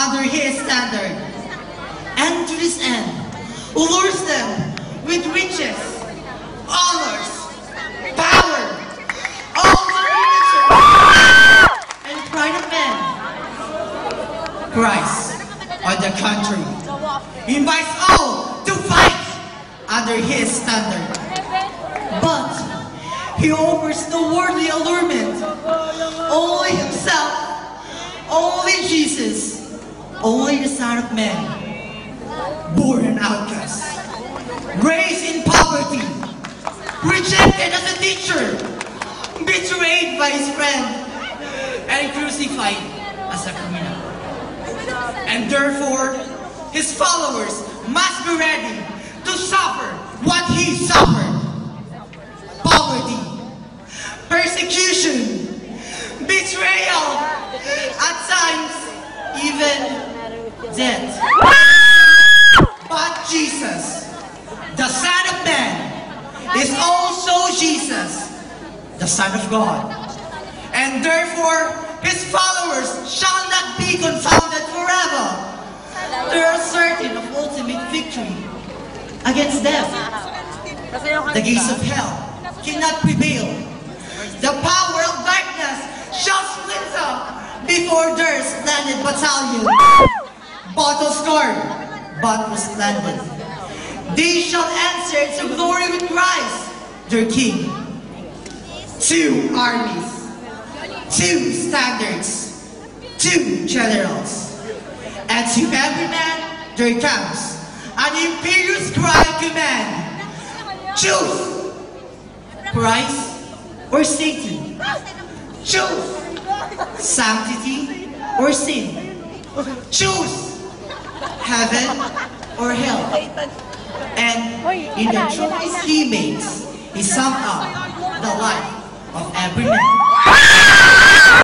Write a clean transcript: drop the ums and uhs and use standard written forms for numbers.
under his standard. And to this end, lures them with riches, honors, power, all the riches, and pride of men. Christ, on the contrary, invites all to fight under his standard. But he offers no worldly allurement, only himself, only Jesus, only the Son of Man, born an outcast, raised in poverty, rejected as a teacher, betrayed by his friend, and crucified as a criminal. And therefore, his followers must be ready to suffer what he suffered. Poverty, persecution, betrayal, at times even death. But Jesus, the Son of Man, is also Jesus, the Son of God. And therefore, his followers shall not be confounded forever. They are certain of ultimate victory against death. The gates of hell cannot prevail. The power of darkness shall splinter before their splendid battalion. Battle scarred, but was splendid. They shall answer to glory with Christ, their King. 2 armies, 2 standards, 2 generals, and to every man there comes an imperious cry of command. Choose Christ or Satan. Choose sanctity or sin. Choose heaven or hell. And in the choice he makes, he sums up the life of every man.